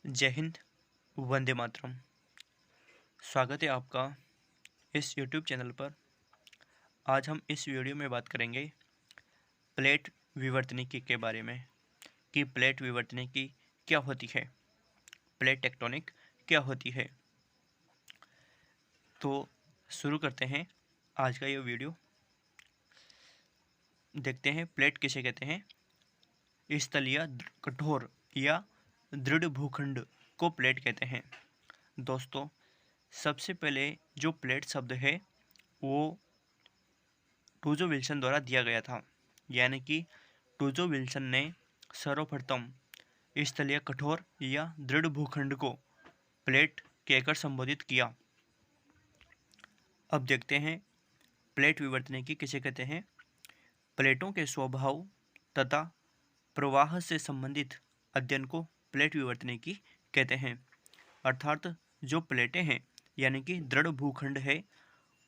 जय हिंद, वंदे मातरम। स्वागत है आपका इस यूट्यूब चैनल पर। आज हम इस वीडियो में बात करेंगे प्लेट विवर्तनिकी के बारे में कि प्लेट विवर्तनिकी क्या होती है, प्लेट टेक्टोनिक क्या होती है। तो शुरू करते हैं आज का ये वीडियो। देखते हैं प्लेट किसे कहते हैं। स्थलीय कठोर या दृढ़ भूखंड को प्लेट कहते हैं। दोस्तों, सबसे पहले जो प्लेट शब्द है वो टूजो विल्सन द्वारा दिया गया था, यानी कि टूजो विल्सन ने सर्वप्रथम स्थलीय कठोर या दृढ़ भूखंड को प्लेट कहकर संबोधित किया। अब देखते हैं प्लेट विवर्तनिकी किसे कहते हैं। प्लेटों के स्वभाव तथा प्रवाह से संबंधित अध्ययन को प्लेट विवर्तनिकी कहते हैं। अर्थात जो प्लेटें हैं यानी कि दृढ़ भूखंड है,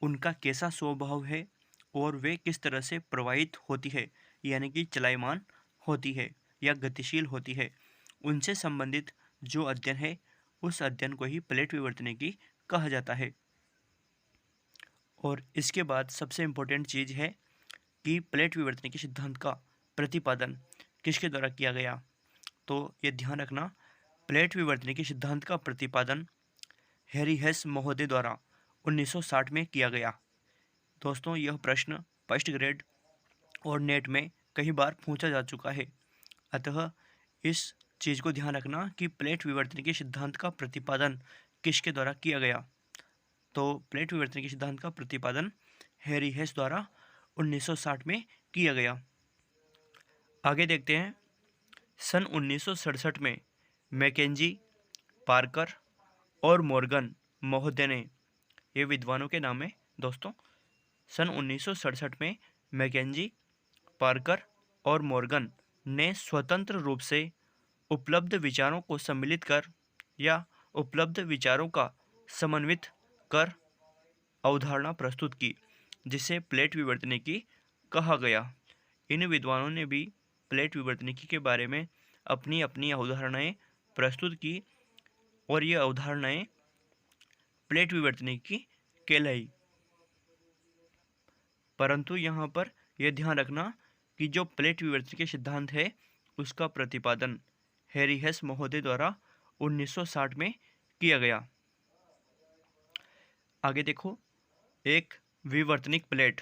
उनका कैसा स्वभाव है और वे किस तरह से प्रवाहित होती है, यानी कि चलायमान होती है या गतिशील होती है, उनसे संबंधित जो अध्ययन है उस अध्ययन को ही प्लेट विवर्तनिकी कहा जाता है। और इसके बाद सबसे इम्पोर्टेंट चीज़ है कि प्लेट विवर्तनिकी सिद्धांत का प्रतिपादन किसके द्वारा किया गया। तो ये ध्यान रखना, प्लेट विवर्तनिकी सिद्धांत का प्रतिपादन हैरी हेस महोदय द्वारा 1960 में किया गया। दोस्तों, यह प्रश्न फर्स्ट ग्रेड और नेट में कई बार पूछा जा चुका है, अतः इस चीज़ को ध्यान रखना कि प्लेट विवर्तनिकी सिद्धांत का प्रतिपादन किसके द्वारा किया गया। तो प्लेट विवर्तनिकी सिद्धांत का प्रतिपादन हैरी हेस द्वारा 1960 में किया गया। आगे देखते हैं। सन 1967 में मैकेंजी, पार्कर और मॉर्गन महोदय ने, ये विद्वानों के नाम है दोस्तों, सन 1967 में मैकेंजी, पार्कर और मॉर्गन ने स्वतंत्र रूप से उपलब्ध विचारों को सम्मिलित कर या उपलब्ध विचारों का समन्वित कर अवधारणा प्रस्तुत की, जिसे प्लेट विवर्तनिकी कहा गया। इन विद्वानों ने भी प्लेट विवर्तनिकी के बारे में अपनी अपनी अवधारणाएं प्रस्तुत की और ये अवधारणाएं प्लेट विवर्तनिकी कहलाई। परंतु यहाँ पर यह ध्यान रखना कि जो प्लेट विवर्तनिकी सिद्धांत है उसका प्रतिपादन हैरी हेस महोदय द्वारा 1960 में किया गया। आगे देखो, एक विवर्तनिक प्लेट,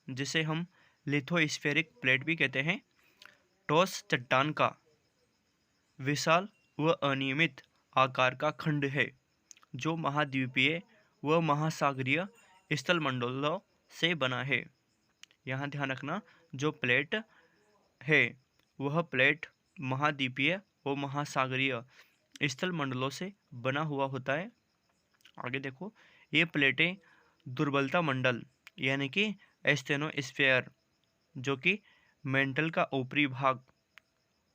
जिसे हम लिथोस्फेरिक प्लेट भी कहते हैं, ठोस चट्टान का विशाल व अनियमित आकार का खंड है जो महाद्वीपीय व महासागरीय स्थलमंडलों से बना है। यहाँ ध्यान रखना, जो प्लेट है वह प्लेट महाद्वीपीय व महासागरीय स्थलमंडलों से बना हुआ होता है। आगे देखो, ये प्लेटें दुर्बलता मंडल यानी कि एस्थेनोस्फेयर, जो कि मेंटल का ऊपरी भाग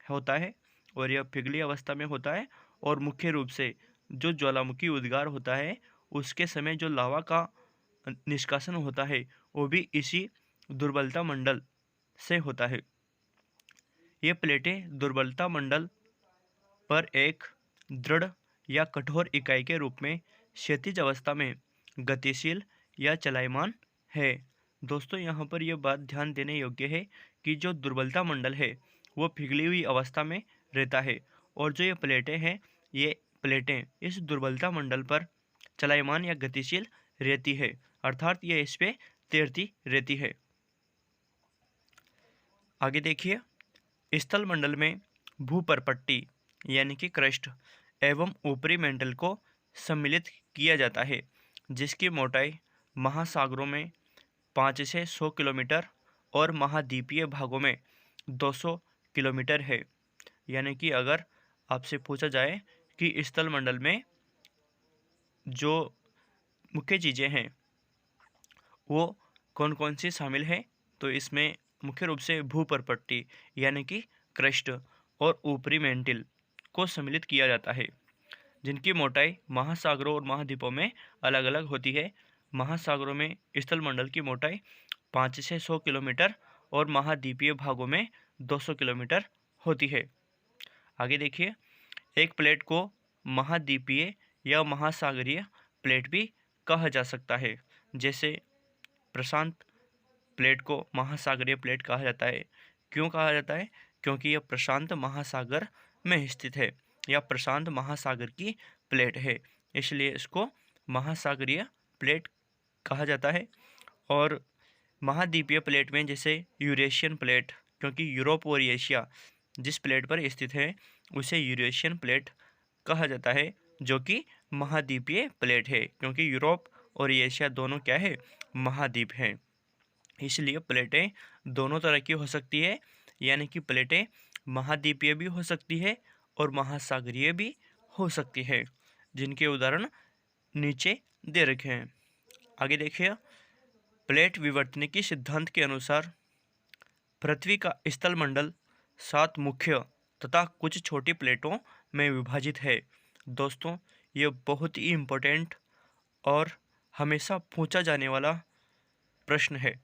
होता है और यह पिघली अवस्था में होता है, और मुख्य रूप से जो ज्वालामुखी उद्गार होता है उसके समय जो लावा का निष्कासन होता है वो भी इसी दुर्बलता मंडल से होता है। ये प्लेटें दुर्बलता मंडल पर एक दृढ़ या कठोर इकाई के रूप में क्षैतिज अवस्था में गतिशील या चलायमान है। दोस्तों, यहाँ पर यह बात ध्यान देने योग्य है कि जो दुर्बलता मंडल है वो पिघली हुई अवस्था में रहता है, और जो ये प्लेटें हैं ये प्लेटें इस दुर्बलता मंडल पर चलायमान या गतिशील रहती है, अर्थात ये इस पे तैरती रहती है। आगे देखिए, स्थल मंडल में भूपरपट्टी यानी कि क्रस्ट एवं ऊपरी मेंटल को सम्मिलित किया जाता है, जिसकी मोटाई महासागरों में 5 से 100 किलोमीटर और महाद्वीपीय भागों में 200 किलोमीटर है। यानी कि अगर आपसे पूछा जाए कि स्थल मंडल में जो मुख्य चीज़ें हैं वो कौन कौन सी शामिल हैं, तो इसमें मुख्य रूप से भूपरपट्टी यानी कि क्रस्ट और ऊपरी मेंटिल को सम्मिलित किया जाता है, जिनकी मोटाई महासागरों और महाद्वीपों में अलग अलग होती है। महासागरों में स्थल मंडल की मोटाई 5 से 100 किलोमीटर और महाद्वीपीय भागों में 200 किलोमीटर होती है। आगे देखिए, एक प्लेट को महाद्वीपीय या महासागरीय प्लेट भी कहा जा सकता है। जैसे प्रशांत प्लेट को महासागरीय प्लेट कहा जाता है। क्यों कहा जाता है? क्योंकि यह प्रशांत महासागर में स्थित है या प्रशांत महासागर की प्लेट है, इसलिए इसको महासागरीय प्लेट कहा जाता है। और महाद्वीपीय प्लेट में जैसे यूरेशियन प्लेट, क्योंकि यूरोप और एशिया जिस प्लेट पर स्थित है उसे यूरेशियन प्लेट कहा जाता है, जो कि महाद्वीपीय प्लेट है, क्योंकि यूरोप और एशिया दोनों क्या है? महाद्वीप हैं। इसलिए प्लेटें दोनों तरह की हो सकती है, यानी कि प्लेटें महाद्वीपीय भी हो सकती है और महासागरीय भी हो सकती है, जिनके उदाहरण नीचे दे रखे हैं। आगे देखिए, प्लेट विवर्तनिकी सिद्धांत के अनुसार पृथ्वी का स्थलमंडल 7 मुख्य तथा कुछ छोटी प्लेटों में विभाजित है। दोस्तों, ये बहुत ही इम्पोर्टेंट और हमेशा पूछा जाने वाला प्रश्न है,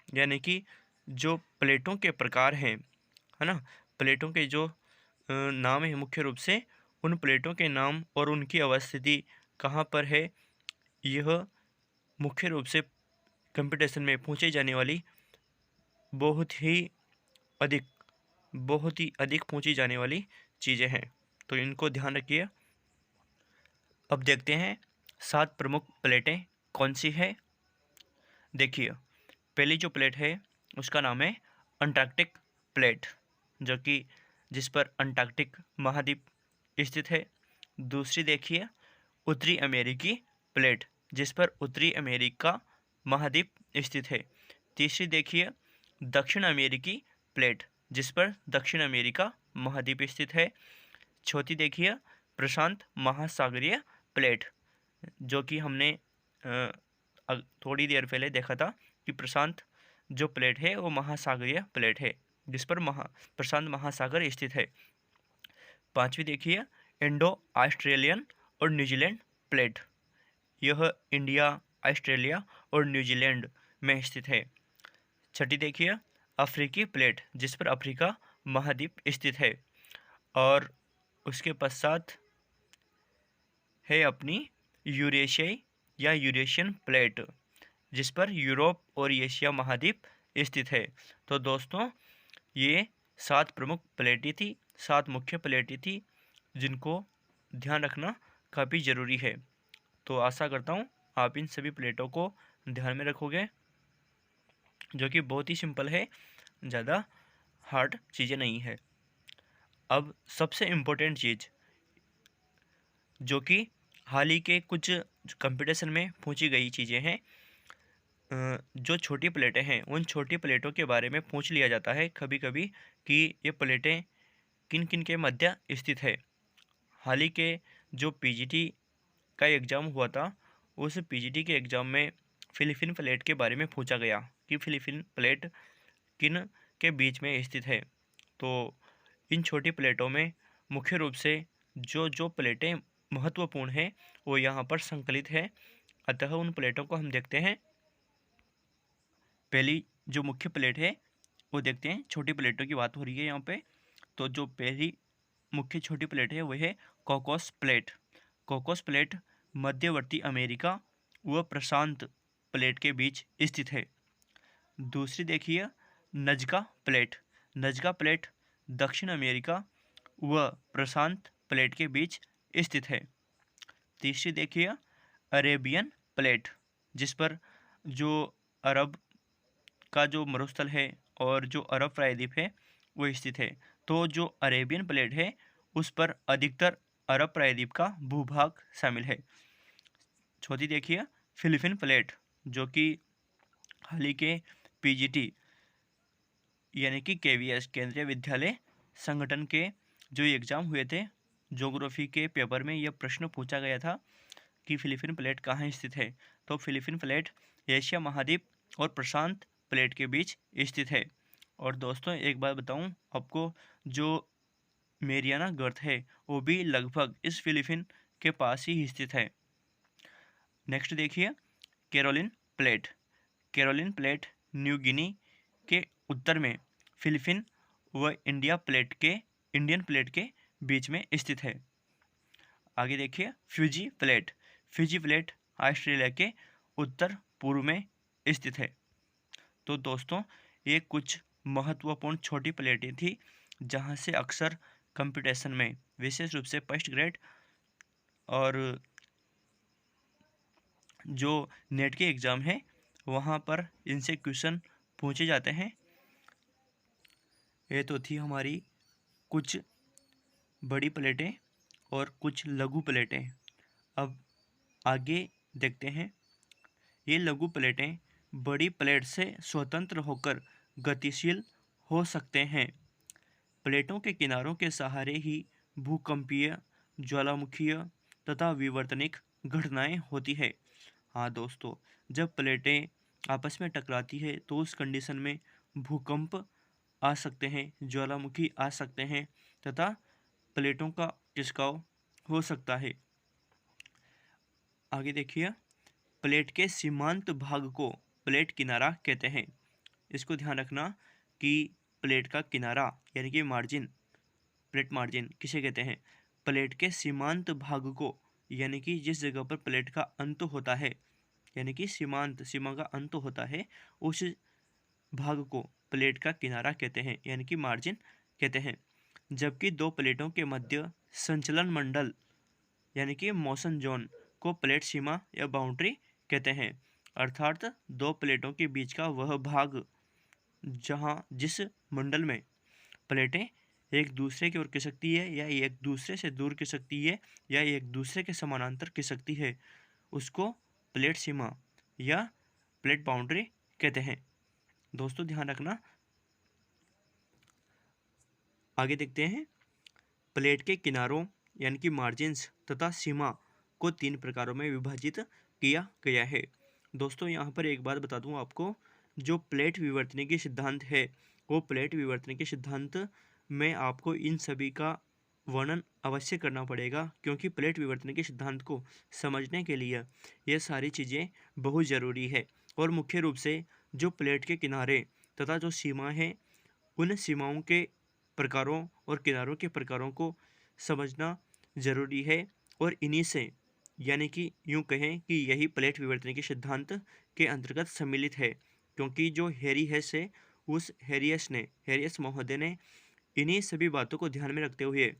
यानी कि जो प्लेटों के प्रकार हैं, है ना, प्लेटों के जो नाम है, मुख्य रूप से उन प्लेटों के नाम और उनकी अवस्थिति कहाँ पर है, यह मुख्य रूप से कंपटीशन में पूछी जाने वाली बहुत ही अधिक पूछी जाने वाली चीज़ें हैं, तो इनको ध्यान रखिए। अब देखते हैं 7 प्रमुख प्लेटें कौन सी है। देखिए, पहली जो प्लेट है उसका नाम है अंटार्कटिक प्लेट, जो कि जिस पर अंटार्कटिक महाद्वीप स्थित है। दूसरी देखिए उत्तरी अमेरिकी प्लेट, जिस पर उत्तरी अमेरिका महाद्वीप स्थित है। तीसरी देखिए दक्षिण अमेरिकी प्लेट, जिस पर दक्षिण अमेरिका महाद्वीप स्थित है। चौथी देखिए प्रशांत महासागरीय प्लेट, जो कि हमने थोड़ी देर पहले देखा था कि प्रशांत जो प्लेट है वो महासागरीय प्लेट है, जिस पर प्रशांत महासागर स्थित है। पांचवी देखिए इंडो ऑस्ट्रेलियन और न्यूजीलैंड प्लेट, यह इंडिया, ऑस्ट्रेलिया और न्यूजीलैंड में स्थित है। छठी देखिए अफ्रीकी प्लेट, जिस पर अफ्रीका महाद्वीप स्थित है। और उसके पश्चात है अपनी यूरेशियाई या यूरेशियन प्लेट, जिस पर यूरोप और एशिया महाद्वीप स्थित है। तो दोस्तों, ये 7 प्रमुख प्लेटें थी, 7 मुख्य प्लेटें थी, जिनको ध्यान रखना काफ़ी ज़रूरी है। तो आशा करता हूँ आप इन सभी प्लेटों को ध्यान में रखोगे, जो कि बहुत ही सिंपल है, ज़्यादा हार्ड चीज़ें नहीं है। अब सबसे इम्पोर्टेंट चीज़, जो कि हाल ही के कुछ कंपटीशन में पूछी गई चीज़ें हैं, जो छोटी प्लेटें हैं उन छोटी प्लेटों के बारे में पूछ लिया जाता है कभी कभी कि ये प्लेटें किन किन के मध्य स्थित है। हाल ही के जो पीजीटी का एग्ज़ाम हुआ था, उस पीजीटी के एग्ज़ाम में फिलीपीन प्लेट के बारे में पूछा गया कि फिलीपीन प्लेट किन के बीच में स्थित है। तो इन छोटी प्लेटों में मुख्य रूप से जो प्लेटें महत्वपूर्ण हैं वो यहाँ पर संकलित है। अतः उन प्लेटों को हम देखते हैं। पहली जो मुख्य प्लेट है वो देखते हैं, छोटी प्लेटों की बात हो रही है यहाँ पे। तो जो पहली मुख्य छोटी प्लेट है वह है कॉकॉस प्लेट। कॉकॉस प्लेट मध्यवर्ती अमेरिका व प्रशांत प्लेट के बीच स्थित है। दूसरी देखिए नज़का प्लेट। नज़का प्लेट दक्षिण अमेरिका व प्रशांत प्लेट के बीच स्थित है। तीसरी देखिए अरेबियन प्लेट, जिस पर जो अरब का जो मरुस्थल है और जो अरब प्रायद्वीप है वो स्थित है। तो जो अरेबियन प्लेट है उस पर अधिकतर अरब प्रायद्वीप का भूभाग शामिल है। चौथी देखिए फिलीपीन प्लेट, जो कि हाल ही के पीजीटी यानी कि केवीएस केंद्रीय विद्यालय संगठन के जो एग्ज़ाम हुए थे, ज्योग्राफी के पेपर में यह प्रश्न पूछा गया था कि फिलीपीन प्लेट कहाँ स्थित है। तो फिलीपीन प्लेट एशिया महाद्वीप और प्रशांत प्लेट के बीच स्थित है। और दोस्तों एक बात बताऊं आपको, जो मेरियाना गर्त है वो भी लगभग इस फिलीपीन के पास ही स्थित है। नेक्स्ट देखिए Caroline plate. Caroline plate New Guinea के उत्तर में फिलीपीन व इंडियन प्लेट के बीच में स्थित है। आगे देखिए Fiji plate. Fiji plate Australia के उत्तर पूर्व में स्थित है। तो दोस्तों ये कुछ महत्वपूर्ण छोटी प्लेटें थी जहाँ से अक्सर कंप्यूटेशन में विशेष रूप से फर्स्ट ग्रेड और जो नेट के एग्ज़ाम है वहाँ पर इनसे क्वेश्चन पूछे जाते हैं। ये तो थी हमारी कुछ बड़ी प्लेटें और कुछ लघु प्लेटें। अब आगे देखते हैं। ये लघु प्लेटें बड़ी प्लेट से स्वतंत्र होकर गतिशील हो सकते हैं। प्लेटों के किनारों के सहारे ही भूकंपीय, ज्वालामुखीय तथा विवर्तनिक घटनाएं होती है। हाँ दोस्तों, जब प्लेटें आपस में टकराती है तो उस कंडीशन में भूकंप आ सकते हैं, ज्वालामुखी आ सकते हैं तथा प्लेटों का खिसकाव हो सकता है। आगे देखिए, प्लेट के सीमांत भाग को प्लेट किनारा कहते हैं। इसको ध्यान रखना कि प्लेट का किनारा यानी कि मार्जिन, प्लेट मार्जिन किसे कहते हैं? प्लेट के सीमांत भाग को, यानी कि जिस जगह पर प्लेट का अंत होता है, यानी कि सीमा का अंत होता है, उस भाग को प्लेट का किनारा कहते हैं, यानी कि मार्जिन कहते हैं। जबकि दो प्लेटों के मध्य संचलन मंडल यानी कि मोशन जोन को प्लेट सीमा या बाउंड्री कहते हैं। अर्थात दो प्लेटों के बीच का वह भाग जिस मंडल में प्लेटें एक दूसरे की ओर खिसकती है या एक दूसरे से दूर खिसकती है या एक दूसरे के समानांतर खिसकती है, उसको प्लेट सीमा या प्लेट बाउंड्री कहते हैं। दोस्तों ध्यान रखना। आगे देखते हैं। प्लेट के किनारों यानी कि मार्जिन्स तथा सीमा को 3 प्रकारों में विभाजित किया गया है। दोस्तों यहाँ पर एक बात बता दूँ आपको, जो प्लेट विवर्तनिकी सिद्धांत है वो प्लेट विवर्तनिकी सिद्धांत में आपको इन सभी का वर्णन अवश्य करना पड़ेगा, क्योंकि प्लेट विवर्तनिकी सिद्धांत को समझने के लिए ये सारी चीज़ें बहुत ज़रूरी है। और मुख्य रूप से जो प्लेट के किनारे तथा जो सीमा है, उन सीमाओं के प्रकारों और किनारों के प्रकारों को समझना ज़रूरी है। और इन्हीं से, यानी कि यूँ कहें कि यही प्लेट विवर्तनिकी सिद्धांत के अंतर्गत सम्मिलित है, क्योंकि जो हेरियस है, उस हेरियस महोदय ने इन्हीं सभी बातों को ध्यान में रखते हुए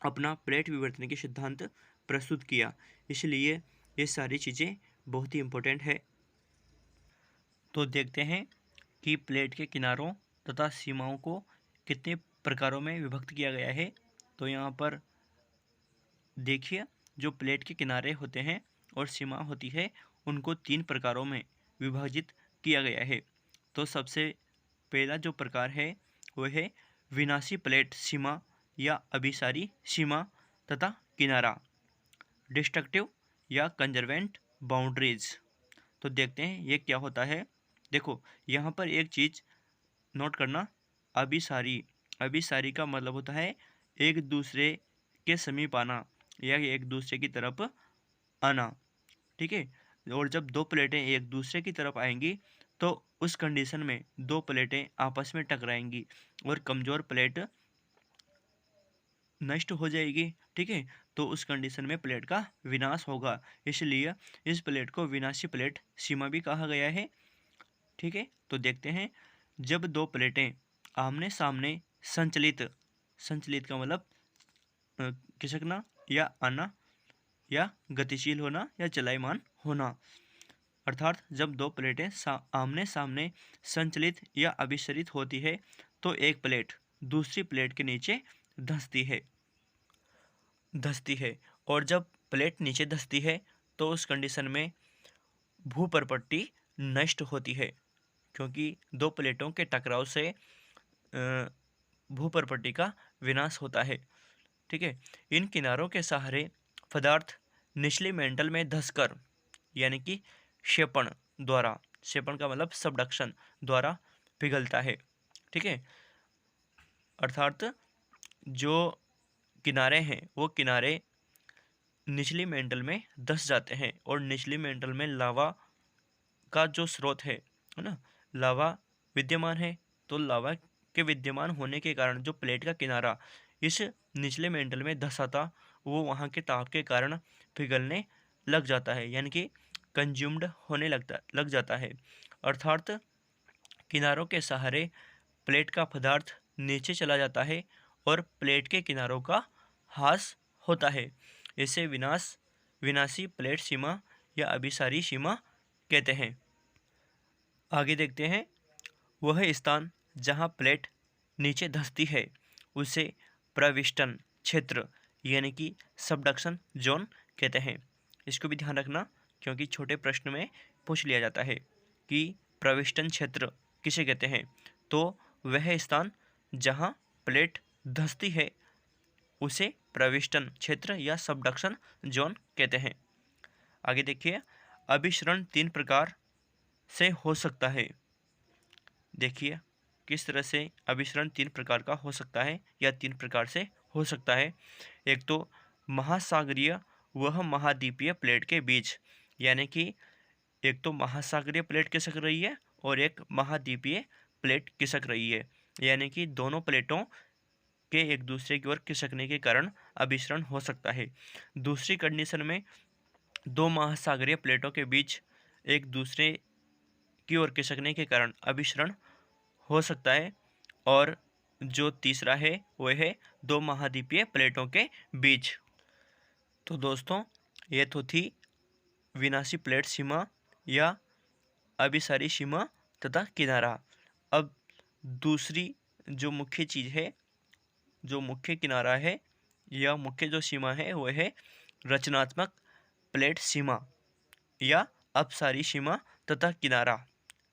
अपना प्लेट विवर्तनिकी सिद्धांत प्रस्तुत किया। इसलिए ये सारी चीज़ें बहुत ही इम्पोर्टेंट है। तो देखते हैं कि प्लेट के किनारों तथा सीमाओं को कितने प्रकारों में विभक्त किया गया है। तो यहाँ पर देखिए, जो प्लेट के किनारे होते हैं और सीमा होती है, उनको 3 प्रकारों में विभाजित किया गया है। तो सबसे पहला जो प्रकार है वह है विनाशी प्लेट सीमा या अभिसारी सीमा तथा किनारा, डिस्ट्रक्टिव या कंजर्वेंट बाउंड्रीज। तो देखते हैं ये क्या होता है। देखो यहाँ पर एक चीज़ नोट करना, अभिसारी का मतलब होता है एक दूसरे के समीप आना या एक दूसरे की तरफ आना, ठीक है। और जब दो प्लेटें एक दूसरे की तरफ आएंगी तो उस कंडीशन में दो प्लेटें आपस में टकराएंगी और कमज़ोर प्लेट नष्ट हो जाएगी, ठीक है। तो उस कंडीशन में प्लेट का विनाश होगा, इसलिए इस प्लेट को विनाशी प्लेट सीमा भी कहा गया है, ठीक है। तो देखते हैं, जब दो प्लेटें आमने सामने संचलित का मतलब खिसकना या आना या गतिशील होना या चलायमान होना, अर्थात जब दो प्लेटें आमने सामने संचलित या अभिसरित होती है तो एक प्लेट दूसरी प्लेट के नीचे धंसती है और जब प्लेट नीचे धंसती है तो उस कंडीशन में भूपरपट्टी नष्ट होती है, क्योंकि दो प्लेटों के टकराव से भूपरपट्टी का विनाश होता है, ठीक है। इन किनारों के सहारे पदार्थ निचली मेंटल में धंसकर, यानी कि क्षेपण का मतलब सबडक्शन द्वारा पिघलता है, ठीक है। अर्थात जो किनारे हैं वो किनारे निचली मेंटल में धंस जाते हैं और निचली मेंटल में लावा का जो स्रोत है ना, लावा विद्यमान है। तो लावा के विद्यमान होने के कारण जो प्लेट का किनारा इस निचले मेंटल में धंसा था वो वहाँ के ताप के कारण पिघलने लग जाता है, यानी कि कंज्यूम्ड होने लग जाता है। अर्थात किनारों के सहारे प्लेट का पदार्थ नीचे चला जाता है और प्लेट के किनारों का ह्रास होता है। इसे विनाशी प्लेट सीमा या अभिसारी सीमा कहते हैं। आगे देखते हैं, वह स्थान जहां प्लेट नीचे धंसती है उसे प्रविष्टन क्षेत्र यानी कि सबडक्शन जोन कहते हैं। इसको भी ध्यान रखना, क्योंकि छोटे प्रश्न में पूछ लिया जाता है कि प्रविष्टन क्षेत्र किसे कहते हैं। तो वह स्थान जहां प्लेट धंसती है उसे प्रविष्टन क्षेत्र या सबडक्शन जोन कहते हैं। आगे देखिए, अभिसरण 3 प्रकार से हो सकता है। देखिए किस तरह से अभिसरण 3 प्रकार का हो सकता है या 3 प्रकार से हो सकता है। एक तो महासागरीय वह महाद्वीपीय प्लेट के बीच, यानी कि एक तो महासागरीय प्लेट खिसक रही है और एक महाद्वीपीय प्लेट खिसक रही है, यानी कि दोनों प्लेटों के एक दूसरे की ओर खिसकने के कारण अभिसरण हो सकता है। दूसरी कंडीशन में दो महासागरीय प्लेटों के बीच एक दूसरे की ओर खिसकने के कारण अभिसरण हो सकता है। और जो तीसरा है वह है दो महाद्वीपीय प्लेटों के बीच। तो दोस्तों, ये तो थी विनाशी प्लेट सीमा या अभिसारी सीमा तथा किनारा। अब दूसरी जो मुख्य चीज़ है, जो मुख्य किनारा है या मुख्य जो सीमा है वह है रचनात्मक प्लेट सीमा या अपसारी सीमा तथा किनारा।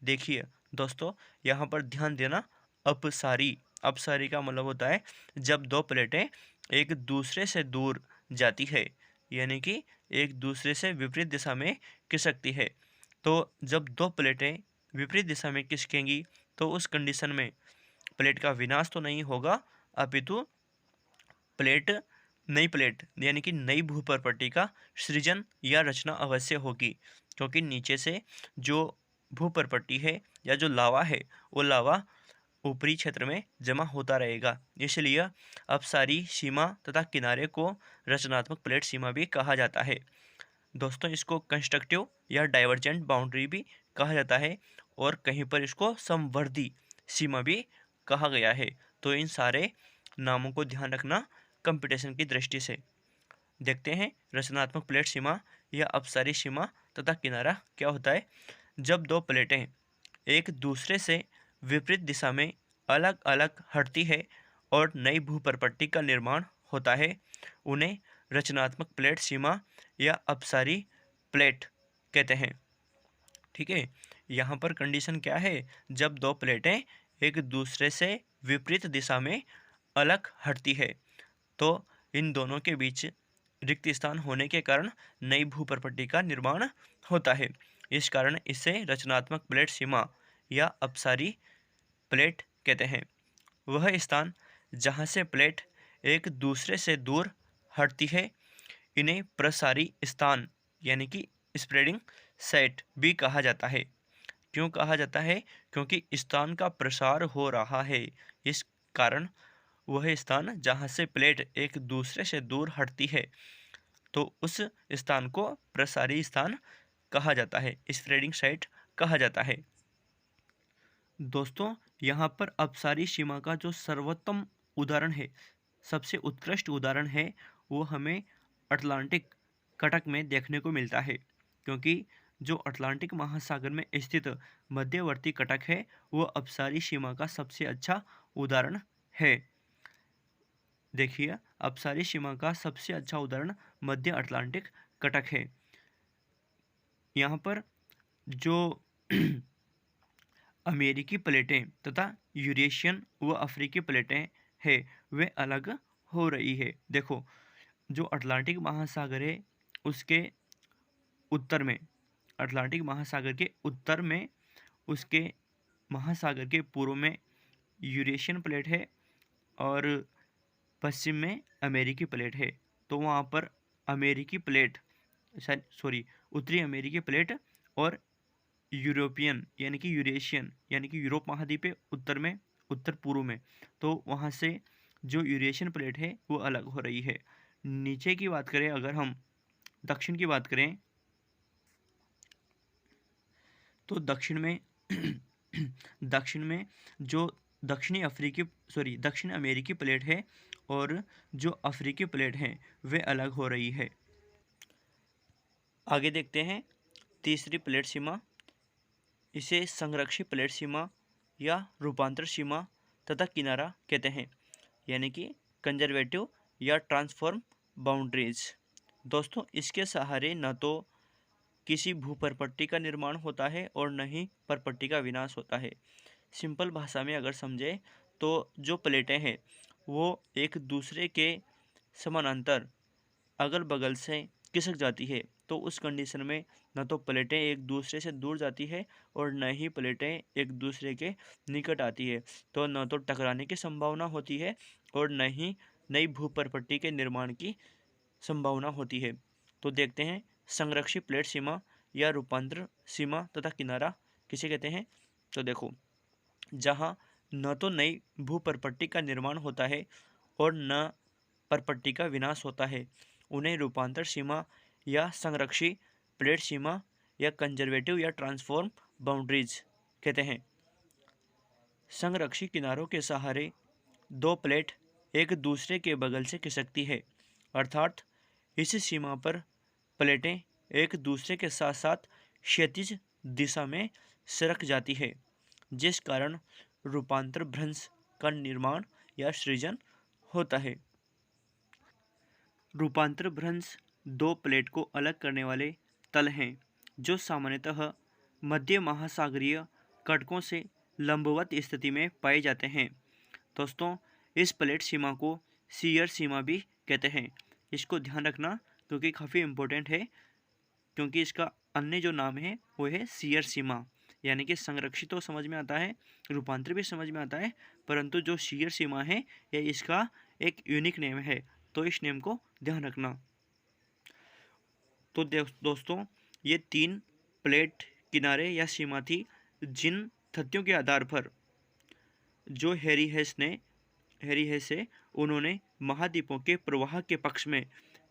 देखिए दोस्तों, यहाँ पर ध्यान देना, अपसारी अपसारी का मतलब होता है जब दो प्लेटें एक दूसरे से दूर जाती है, यानी कि एक दूसरे से विपरीत दिशा में खिसकती है। तो जब दो प्लेटें विपरीत दिशा में खिसकेंगी तो उस कंडीशन में प्लेट का विनाश तो नहीं होगा, अपितु प्लेट नई प्लेट यानी कि नई भूपर्पट्टी का सृजन या रचना अवश्य होगी, क्योंकि नीचे से जो भूपर्पट्टी है या जो लावा है वो लावा ऊपरी क्षेत्र में जमा होता रहेगा। इसलिए अपसारी सीमा तथा किनारे को रचनात्मक प्लेट सीमा भी कहा जाता है। दोस्तों, इसको कंस्ट्रक्टिव या डाइवर्जेंट बाउंड्री भी कहा जाता है और कहीं पर इसको समवर्ती सीमा भी कहा गया है। तो इन सारे नामों को ध्यान रखना कंपटीशन की दृष्टि से। देखते हैं रचनात्मक प्लेट सीमा या अपसारी सीमा तथा किनारा क्या होता है। जब दो प्लेटें एक दूसरे से विपरीत दिशा में अलग अलग हटती है और नई भूपर्पट्टी का निर्माण होता है, उन्हें रचनात्मक प्लेट सीमा या अपसारी प्लेट कहते हैं। ठीक है, यहाँ पर कंडीशन क्या है, जब दो प्लेटें एक दूसरे से विपरीत दिशा में अलग हटती है तो इन दोनों के बीच रिक्त स्थान होने के कारण नई भूपर्पट्टी का निर्माण होता है। इस कारण इसे रचनात्मक प्लेट सीमा या अपसारी प्लेट कहते हैं। वह स्थान जहाँ से प्लेट एक दूसरे से दूर हटती है, इन्हें प्रसारी स्थान यानी कि स्प्रेडिंग साइट भी कहा जाता है। क्यों कहा जाता है? क्योंकि स्थान का प्रसार हो रहा है। इस कारण वह स्थान जहाँ से प्लेट एक दूसरे से दूर हटती है तो उस स्थान को प्रसारी स्थान कहा जाता है, स्प्रेडिंग साइट कहा जाता है। दोस्तों, यहाँ पर अपसारी सीमा का जो सर्वोत्तम उदाहरण है, सबसे उत्कृष्ट उदाहरण है, वो हमें अटलांटिक कटक में देखने को मिलता है। क्योंकि जो अटलांटिक महासागर में स्थित मध्यवर्ती कटक है वो अपसारी सीमा का सबसे अच्छा उदाहरण है। देखिए, अपसारी सीमा का सबसे अच्छा उदाहरण मध्य अटलांटिक कटक है। यहाँ पर जो अमेरिकी प्लेटें तथा यूरेशियन व अफ्रीकी प्लेटें हैं वे अलग हो रही है। देखो, जो अटलांटिक महासागर है उसके उत्तर में, अटलांटिक महासागर के उत्तर में, उसके महासागर के पूर्व में यूरेशियन प्लेट है और पश्चिम में अमेरिकी प्लेट है। तो वहाँ पर अमेरिकी प्लेट उत्तरी अमेरिकी प्लेट और यूरोपियन यानी कि यूरेशियन यानी कि यूरोप महाद्वीप है उत्तर में, उत्तर पूर्व में, तो वहाँ से जो यूरेशियन प्लेट है वो अलग हो रही है। नीचे की बात करें, अगर हम दक्षिण की बात करें तो दक्षिण में दक्षिण में जो दक्षिण अमेरिकी प्लेट है और जो अफ्रीकी प्लेट है वे अलग हो रही है। आगे देखते हैं तीसरी प्लेट सीमा। इसे संरक्षित प्लेट सीमा या रूपांतर सीमा तथा किनारा कहते हैं, यानी कि कंजर्वेटिव या ट्रांसफॉर्म बाउंड्रीज। दोस्तों, इसके सहारे न तो किसी भूपरपट्टी का निर्माण होता है और न ही परपट्टी का विनाश होता है। सिंपल भाषा में अगर समझे तो जो प्लेटें हैं वो एक दूसरे के समानांतर अगल बगल से खिसक जाती है, तो उस कंडीशन में न तो प्लेटें एक दूसरे से दूर जाती है और न ही प्लेटें एक दूसरे के निकट आती है, तो न तो टकराने की संभावना होती है और न ही नई भूपरपट्टी के निर्माण की संभावना होती है। तो देखते हैं संरक्षित प्लेट सीमा या रूपांतर सीमा तथा किनारा किसे कहते हैं। तो देखो, जहाँ न तो नई भूपरपट्टी का निर्माण होता है और न परपट्टी का विनाश होता है, उन्हें रूपांतर सीमा या संरक्षित प्लेट सीमा या कंजर्वेटिव या ट्रांसफॉर्म बाउंड्रीज कहते हैं। संरक्षित किनारों के सहारे दो प्लेट एक दूसरे के बगल से खिसकती है, अर्थात इस सीमा पर प्लेटें एक दूसरे के साथ साथ क्षैतिज दिशा में सरक जाती है, जिस कारण रूपांतर भ्रंश का निर्माण या सृजन होता है। रूपांतर भ्रंश दो प्लेट को अलग करने वाले तल हैं जो सामान्यतः मध्य महासागरीय कटकों से लंबवत स्थिति में पाए जाते हैं। दोस्तों, इस प्लेट सीमा को शियर सीमा भी कहते हैं। इसको ध्यान रखना क्योंकि काफ़ी इम्पोर्टेंट है, क्योंकि इसका अन्य जो नाम है वो है शियर सीमा। यानी कि संरक्षित तो समझ में आता है, रूपांतर भी समझ में आता है, परंतु जो शियर सीमा है ये इसका एक यूनिक नेम है, तो इस नेम को ध्यान रखना। तो दोस्तों, ये तीन प्लेट किनारे या सीमा थी जिन तथ्यों के आधार पर जो हैरी हेस है उन्होंने महाद्वीपों के प्रवाह के पक्ष में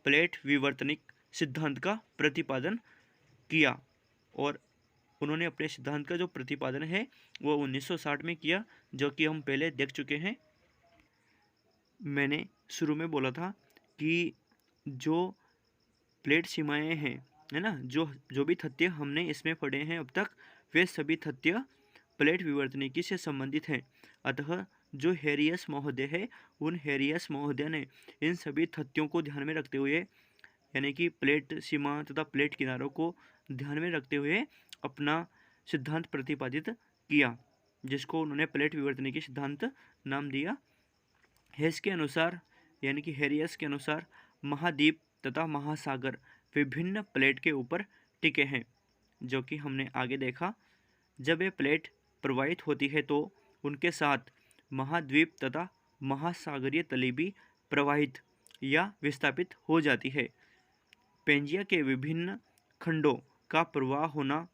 प्लेट विवर्तनिक सिद्धांत का प्रतिपादन किया। और उन्होंने अपने सिद्धांत का जो प्रतिपादन है वो 1960 में किया, जो कि हम पहले देख चुके हैं। मैंने शुरू में बोला था कि जो प्लेट सीमाएं हैं, है ना, जो भी तथ्य हमने इसमें पढ़े हैं अब तक, वे सभी तथ्य प्लेट विवर्तनिकी से संबंधित हैं। अतः जो हेरियस महोदय है, उन हेरियस महोदय ने इन सभी तथ्यों को ध्यान में रखते हुए, यानी कि प्लेट सीमा तथा प्लेट किनारों को ध्यान में रखते हुए अपना सिद्धांत प्रतिपादित किया, जिसको उन्होंने प्लेट विवर्तनिकी सिद्धांत नाम दिया। हेस के अनुसार, यानी कि हेरियस के अनुसार, महाद्वीप तथा महासागर विभिन्न प्लेट के ऊपर टिके हैं, जो कि हमने आगे देखा। जब ये प्लेट प्रवाहित होती है तो उनके साथ महाद्वीप तथा महासागरीय तली भी प्रवाहित या विस्थापित हो जाती है। पेंजिया के विभिन्न खंडों का प्रवाह होना,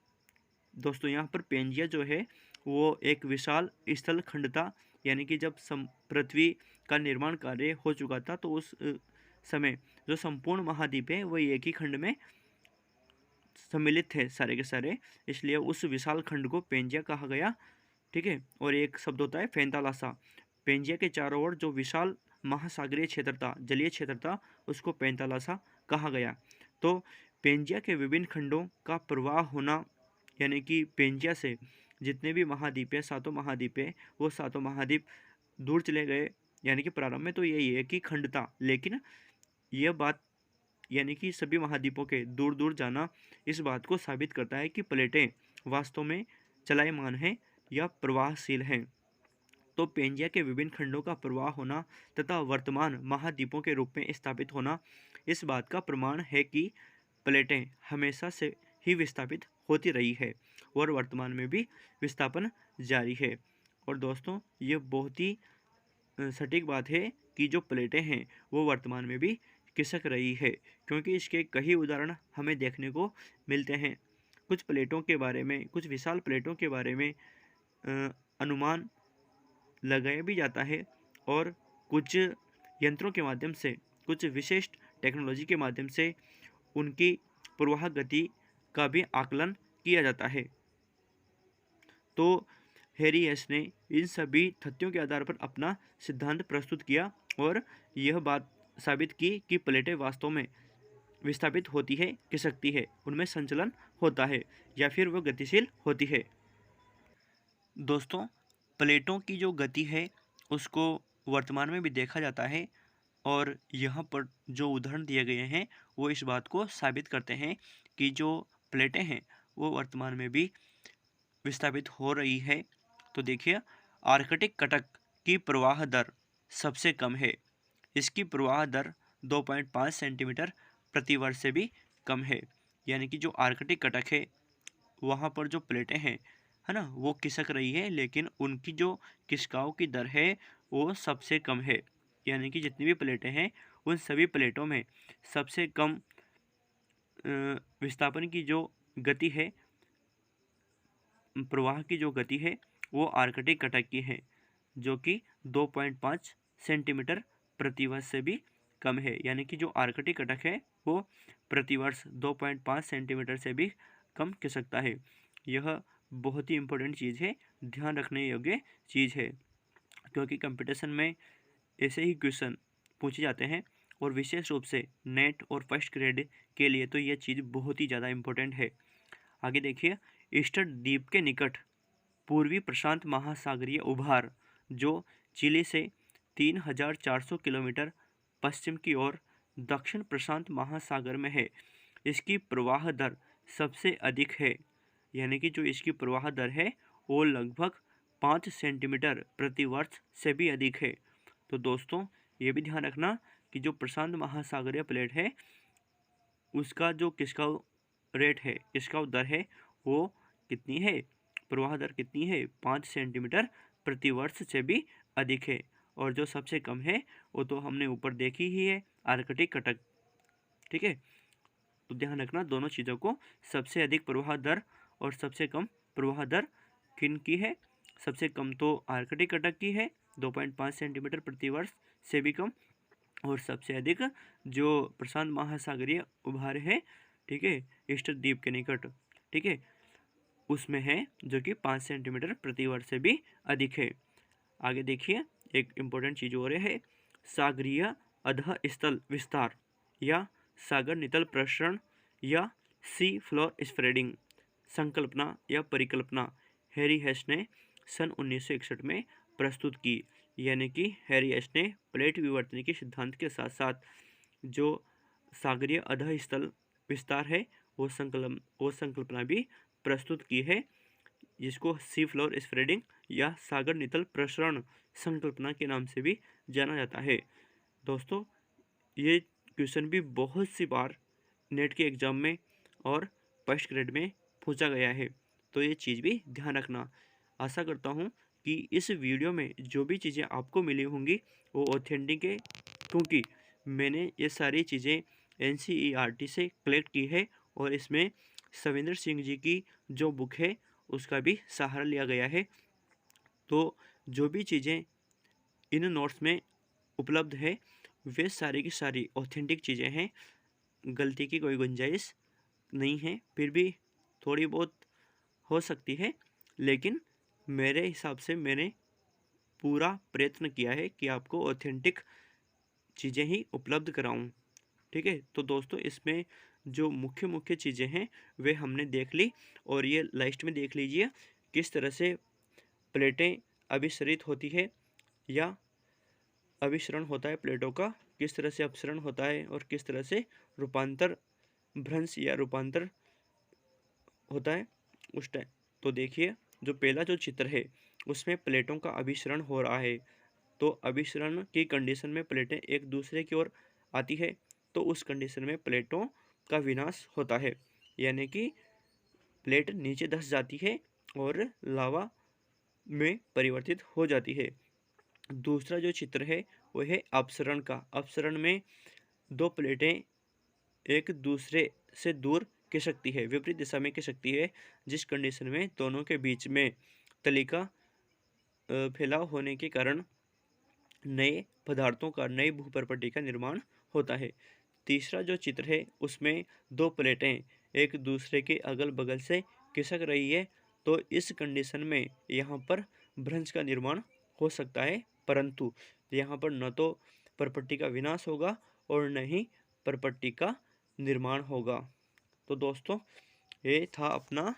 दोस्तों यहाँ पर पेंजिया जो है वो एक विशाल स्थल खंड था, यानी कि जब पृथ्वी का निर्माण कार्य हो चुका था तो उस समय जो संपूर्ण महाद्वीप है वह एक ही खंड में सम्मिलित थे सारे के सारे, इसलिए उस विशाल खंड को पेंजिया कहा गया। ठीक है, और एक शब्द होता है पैंतालासा। पेंजिया के चारों ओर जो विशाल महासागरीय क्षेत्र था, जलीय क्षेत्र था, उसको पैंतालासा कहा गया। तो पेंजिया के विभिन्न खंडों का प्रवाह होना, यानी कि पेंजिया से जितने भी महाद्वीप है, सातों महाद्वीप है, वो सातों महाद्वीप दूर चले गए। यानी कि प्रारंभ में तो यही एक ही खंड था, लेकिन यह बात, यानी कि सभी महाद्वीपों के दूर दूर जाना, इस बात को साबित करता है कि प्लेटें वास्तव में चलायमान हैं या प्रवाहशील हैं। तो पेंजिया के विभिन्न खंडों का प्रवाह होना तथा वर्तमान महाद्वीपों के रूप में स्थापित होना इस बात का प्रमाण है कि प्लेटें हमेशा से ही विस्थापित होती रही है और वर्तमान में भी विस्थापन जारी है। और दोस्तों, ये बहुत ही सटीक बात है कि जो प्लेटें हैं वो वर्तमान में भी खिसक रही है, क्योंकि इसके कई उदाहरण हमें देखने को मिलते हैं। कुछ प्लेटों के बारे में, कुछ विशाल प्लेटों के बारे में अनुमान लगाया भी जाता है और कुछ यंत्रों के माध्यम से, कुछ विशिष्ट टेक्नोलॉजी के माध्यम से उनकी प्रवाह गति का भी आकलन किया जाता है। तो हैरी हेस ने इन सभी तथ्यों के आधार पर अपना सिद्धांत प्रस्तुत किया और यह बात साबित की कि प्लेटें वास्तव में विस्थापित होती है, खिसकती है, उनमें संचलन होता है या फिर वह गतिशील होती है। दोस्तों, प्लेटों की जो गति है उसको वर्तमान में भी देखा जाता है और यहाँ पर जो उदाहरण दिए गए हैं वो इस बात को साबित करते हैं कि जो प्लेटें हैं वो वर्तमान में भी विस्थापित हो रही है। तो देखिए, आर्कटिक कटक की प्रवाह दर सबसे कम है। इसकी प्रवाह दर 2.5 सेंटीमीटर प्रति वर्ष से भी कम है। यानी कि जो आर्कटिक कटक है वहाँ पर जो प्लेटें हैं, है ना, वो खिसक रही है, लेकिन उनकी जो खिसकाव की दर है वो सबसे कम है। यानी कि जितनी भी प्लेटें हैं उन सभी प्लेटों में सबसे कम विस्थापन की जो गति है, प्रवाह की जो गति है, वो आर्कटिक कटक की है, जो कि 2.5 सेंटीमीटर प्रतिवर्ष से भी कम है। यानी कि जो आर्कटिक कटक है वो प्रतिवर्ष 2.5 सेंटीमीटर से भी कम खिसकता है। यह बहुत ही इम्पोर्टेंट चीज़ है, ध्यान रखने योग्य चीज़ है, क्योंकि कंपटीशन में ऐसे ही क्वेश्चन पूछे जाते हैं और विशेष रूप से नेट और फर्स्ट ग्रेड के लिए तो यह चीज़ बहुत ही ज़्यादा इम्पोर्टेंट है। आगे देखिए, ईस्टर द्वीप के निकट पूर्वी प्रशांत महासागरीय उभार जो चिली से 3,400 किलोमीटर पश्चिम की ओर दक्षिण प्रशांत महासागर में है, इसकी प्रवाह दर सबसे अधिक है। यानी कि जो इसकी प्रवाह दर है वो लगभग 5 सेंटीमीटर प्रति वर्ष से भी अधिक है। तो दोस्तों, ये भी ध्यान रखना कि जो प्रशांत महासागरीय प्लेट है उसका जो खिसकाव रेट है, खिसकाव दर है, वो कितनी है, प्रवाह दर कितनी है, 5 सेंटीमीटर प्रति वर्ष से भी अधिक है। और जो सबसे कम है वो तो हमने ऊपर देखी ही है, आर्कटिक कटक। ठीक है, तो ध्यान रखना दोनों चीज़ों को, सबसे अधिक प्रवाह दर और सबसे कम प्रवाह दर किन की है। सबसे कम तो आर्कटिक कटक की है, 2.5 सेंटीमीटर प्रति वर्ष से भी कम, और सबसे अधिक जो प्रशांत महासागरीय उभार है, ठीक है, ईस्टर द्वीप के निकट, ठीक है, उसमें है, जो कि 5 सेंटीमीटर प्रति वर्ष से भी अधिक है। आगे देखिए, एक इम्पोर्टेंट चीज़ और है, सागरीय अधः स्थल विस्तार या सागर नितल प्रसरण या सी फ्लोर स्प्रेडिंग संकल्पना या परिकल्पना हैरी हेस ने सन 1961 में प्रस्तुत की। यानी कि हैरी हेस ने प्लेट विवर्तन के सिद्धांत के साथ साथ जो सागरीय अधः स्थल विस्तार है वो संकल्पना भी प्रस्तुत की है, जिसको सी फ्लोर स्प्रेडिंग या सागर नितल प्रसरण संकल्पना के नाम से भी जाना जाता है। दोस्तों, ये क्वेश्चन भी बहुत सी बार नेट के एग्ज़ाम में और फर्स्ट ग्रेड में पूछा गया है, तो ये चीज़ भी ध्यान रखना। आशा करता हूँ कि इस वीडियो में जो भी चीज़ें आपको मिली होंगी वो ऑथेंटिक है, क्योंकि मैंने ये सारी चीज़ें NCERT से कलेक्ट की है और इसमें सविंदर सिंह जी की जो बुक है उसका भी सहारा लिया गया है। तो जो भी चीज़ें इन नोट्स में उपलब्ध है वे सारी की सारी ऑथेंटिक चीज़ें हैं, गलती की कोई गुंजाइश नहीं है। फिर भी थोड़ी बहुत हो सकती है, लेकिन मेरे हिसाब से मैंने पूरा प्रयत्न किया है कि आपको ऑथेंटिक चीज़ें ही उपलब्ध कराऊं। ठीक है, तो दोस्तों, इसमें जो मुख्य मुख्य चीज़ें हैं वे हमने देख ली, और ये लास्ट में देख लीजिए किस तरह से प्लेटें अभिसरित होती है या अभिसरण होता है प्लेटों का, किस तरह से अपसरण होता है और किस तरह से रूपांतर भ्रंश या रूपांतर होता है उस टाइम। तो देखिए, जो पहला जो चित्र है उसमें प्लेटों का अभिसरण हो रहा है, तो अभिसरण की कंडीशन में प्लेटें एक दूसरे की ओर आती है, तो उस कंडीशन में प्लेटों का विनाश होता है, यानी कि प्लेट नीचे धंस जाती है और लावा में परिवर्तित हो जाती है। दूसरा जो चित्र है वो है अपसरण का। अपसरण में दो प्लेटें एक दूसरे से दूर खिसकती है, विपरीत दिशा में खिसकती है, जिस कंडीशन में दोनों के बीच में तलिका फैलाव होने के कारण नए पदार्थों का, नई भूपर्पटी का निर्माण होता है। तीसरा जो चित्र है उसमें दो प्लेटें एक दूसरे के अगल बगल से खिसक रही है, तो इस कंडीशन में यहाँ पर भ्रंश का निर्माण हो सकता है, परंतु यहाँ पर न तो परपट्टी का विनाश होगा और न ही परपट्टी का निर्माण होगा। तो दोस्तों ये था अपना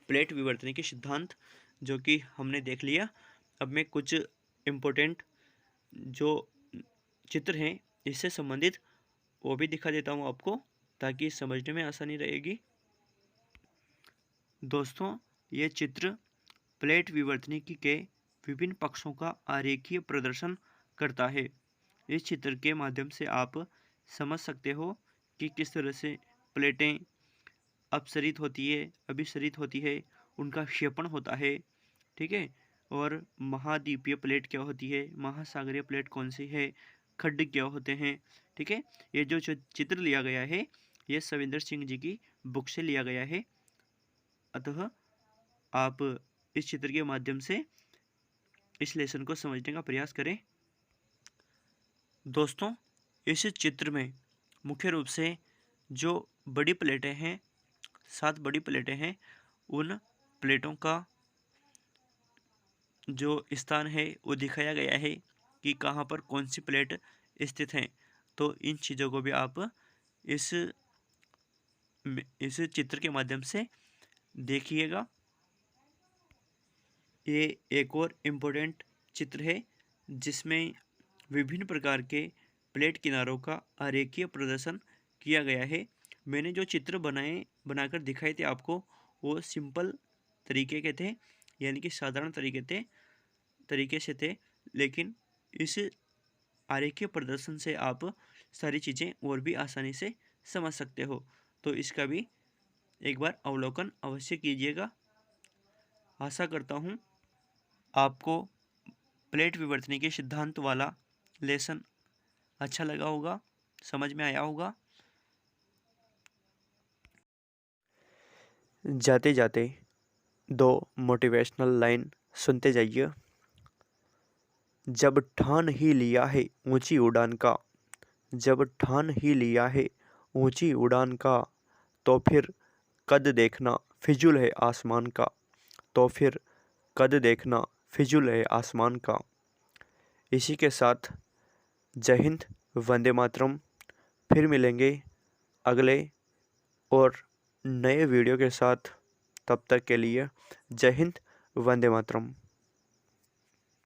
प्लेट विवर्तनी के सिद्धांत जो कि हमने देख लिया। अब मैं कुछ इम्पोर्टेंट जो चित्र हैं इससे संबंधित वो भी दिखा देता हूँ आपको, ताकि समझने में आसानी रहेगी। दोस्तों ये चित्र प्लेट विवर्तनिकी के विभिन्न पक्षों का आरेखीय प्रदर्शन करता है। इस चित्र के माध्यम से आप समझ सकते हो कि किस तरह से प्लेटें अपसरित होती है, अभिसरित होती है, उनका क्षेपण होता है, ठीक है। और महाद्वीपीय प्लेट क्या होती है, महासागरीय प्लेट कौन सी है, खड्ड क्या होते हैं, ठीक है। ये जो चित्र लिया गया है ये सविंदर सिंह जी की बुक से लिया गया है, अतः आप इस चित्र के माध्यम से इस लेसन को समझने का प्रयास करें। दोस्तों इस चित्र में मुख्य रूप से जो बड़ी प्लेटें हैं, 7 बड़ी प्लेटें हैं, उन प्लेटों का जो स्थान है वो दिखाया गया है कि कहाँ पर कौन सी प्लेट स्थित है। तो इन चीज़ों को भी आप इस चित्र के माध्यम से देखिएगा। ये एक और इम्पोर्टेंट चित्र है जिसमें विभिन्न प्रकार के प्लेट किनारों का आरेखीय प्रदर्शन किया गया है। मैंने जो चित्र बनाकर दिखाए थे आपको वो सिंपल तरीके के थे, यानी कि साधारण तरीके से थे, लेकिन इस आरेखीय प्रदर्शन से आप सारी चीज़ें और भी आसानी से समझ सकते हो। तो इसका भी एक बार अवलोकन अवश्य कीजिएगा। आशा करता हूँ आपको प्लेट विवर्तनी के सिद्धांत वाला लेसन अच्छा लगा होगा, समझ में आया होगा। जाते जाते 2 मोटिवेशनल लाइन सुनते जाइए। जब ठान ही लिया है ऊंची उड़ान का, जब ठान ही लिया है ऊंची उड़ान का, तो फिर कद देखना फिजूल है आसमान का, तो फिर कद देखना फिजूल है आसमान का। इसी के साथ जय हिंद, वंदे मातरम। फिर मिलेंगे अगले और नए वीडियो के साथ। तब तक के लिए जय हिंद, वंदे मातरम।